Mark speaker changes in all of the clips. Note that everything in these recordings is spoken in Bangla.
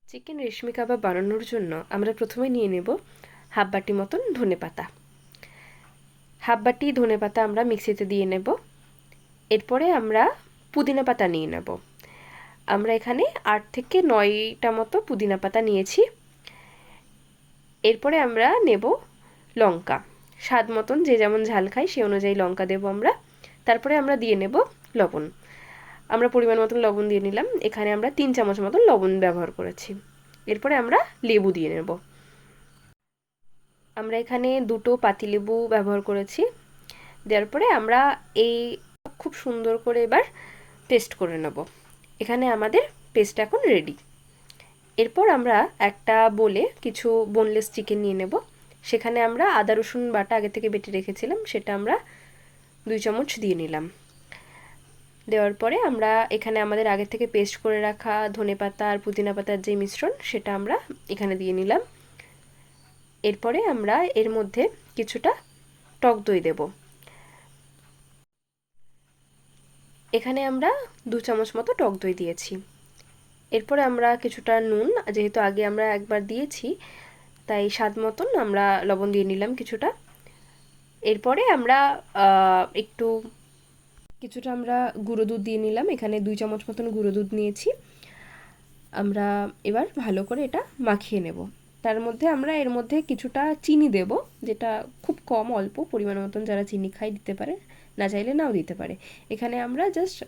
Speaker 1: চিকেন রেশমি কাবাব বানানোর জন্য আমরা প্রথমে নিয়ে নেব হাফ বাটি মতন ধনেপাতা। হাফ বাটি ধনেপাতা আমরা মিক্সিতে দিয়ে নেব। এরপরে আমরা পুদিনা পাতা নিয়ে নেব। আমরা এখানে 8 থেকে 9টা মতো পুদিনা পাতা নিয়েছি। এরপরে আমরা নেব লঙ্কা, স্বাদ মতন যে যেমন ঝাল খাই সে অনুযায়ী লঙ্কা দেব আমরা। তারপরে আমরা দিয়ে নেব লবণ। আমরা পরিমাণ মতন লবণ দিয়ে নিলাম। এখানে আমরা 3 চামচ মতন লবণ ব্যবহার করেছি। এরপরে আমরা লেবু দিয়ে নেব। আমরা এখানে 2টো পাতিলেবু ব্যবহার করেছি। দেওয়ার পরে আমরা এই খুব সুন্দর করে এবার পেস্ট করে নেব। এখানে আমাদের পেস্ট এখন রেডি। এরপর আমরা একটা বোলে কিছু বোনলেস চিকেন নিয়ে নেব। সেখানে আমরা আদা রসুন বাটা আগে থেকে বেটে রেখেছিলাম, সেটা আমরা 2 চামচ দিয়ে নিলাম। দেওয়ার পরে আমরা এখানে আমাদের আগে থেকে পেস্ট করে রাখা ধনেপাতা আর পুদিনা পাতার যে মিশ্রণ সেটা আমরা এখানে দিয়ে নিলাম। এরপরে আমরা এর মধ্যে কিছুটা টক দই দেব। এখানে আমরা 2 চামচ মতো টক দই দিয়েছি। এরপরে আমরা কিছুটা নুন, যেহেতু আগে আমরা একবার দিয়েছি তাই স্বাদ মতন আমরা লবণ দিয়ে নিলাম কিছুটা। এরপরে আমরা কিছুটা আমরা গুঁড়ো দুধ দিয়ে নিলাম। এখানে 2 চামচ মতন গুঁড়ো দুধ নিয়েছি। আমরা এবার ভালো করে এটা মাখিয়ে নেব। তার মধ্যে আমরা এর মধ্যে কিছুটা চিনি দেব, যেটা খুব কম অল্প পরিমাণ মতন যারা চিনি খায় দিতে পারে, না চাইলে নাও দিতে পারে। এখানে আমরা জাস্ট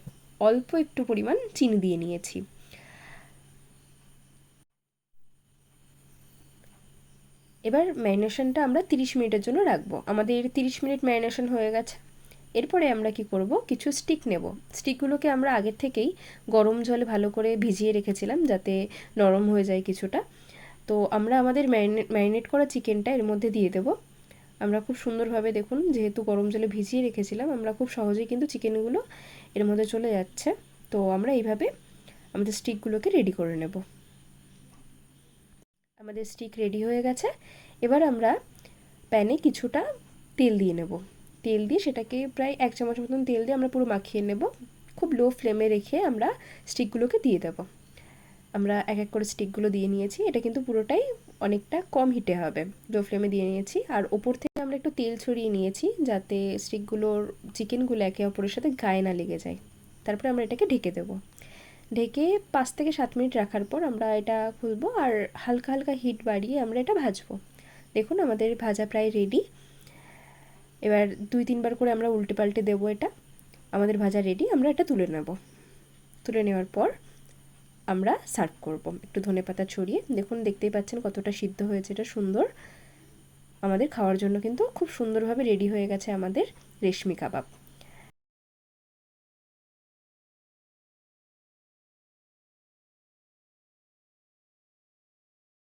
Speaker 1: অল্প একটু পরিমাণ চিনি দিয়ে নিয়েছি। এবার ম্যারিনেশনটা আমরা 30 মিনিটের জন্য রাখবো। আমাদের 30 মিনিট ম্যারিনেশন হয়ে গেছে। এরপরে আমরা কি করব, কিছু স্টিক নেব। স্টিকগুলোকে আমরা আগের থেকেই গরম জলে ভালো করে ভিজিয়ে রেখেছিলাম যাতে নরম হয়ে যায় কিছুটা। তো আমরা আমাদের ম্যারিনেট করা চিকেনটা এর মধ্যে দিয়ে দেব। আমরা খুব সুন্দরভাবে, দেখুন যেহেতু গরম জলে ভিজিয়ে রেখেছিলাম, আমরা খুব সহজেই কিন্তু চিকেনগুলো এর মধ্যে চলে যাচ্ছে। তো আমরা এইভাবে আমাদের স্টিকগুলোকে রেডি করে নেব। আমাদের স্টিক রেডি হয়ে গেছে। এবার আমরা প্যানে কিছুটা তেল দিয়ে নেব। তেল দিয়ে সেটাকে প্রায় 1 চামচ মতন তেল দিয়ে আমরা পুরো মাখিয়ে নেব। খুব লো ফ্লেমে রেখে আমরা স্টিকগুলোকে দিয়ে দেব। আমরা এক এক করে স্টিকগুলো দিয়ে নিয়েছি। এটা কিন্তু পুরোটাই অনেকটা কম হিটে হবে, লো ফ্লেমে দিয়ে নিয়েছি। আর ওপর থেকে আমরা একটু তেল ছড়িয়ে নিয়েছি যাতে স্টিকগুলোর চিকেনগুলো একে অপরের সাথে গায়ে না লেগে যায়। তারপরে আমরা এটাকে ঢেকে দেব। ঢেকে 5 থেকে 7 মিনিট রাখার পর আমরা এটা খুলবো আর হালকা হালকা হিট বাড়িয়ে আমরা এটা ভাজবো। দেখুন আমাদের ভাজা প্রায় রেডি। এবার 2-3 বার করে আমরা উল্টে পাল্টে দেবো। এটা আমাদের ভাজা রেডি। আমরা এটা তুলে নেব। তুলে নেওয়ার পর আমরা সার্ভ করব একটু ধনেপাতা ছড়িয়ে। দেখুন দেখতেই পাচ্ছেন কতটা সিদ্ধ হয়েছে, এটা সুন্দর। আমাদের খাওয়ার জন্য কিন্তু খুব সুন্দরভাবে রেডি হয়ে গেছে আমাদের রেশমি কাবাব।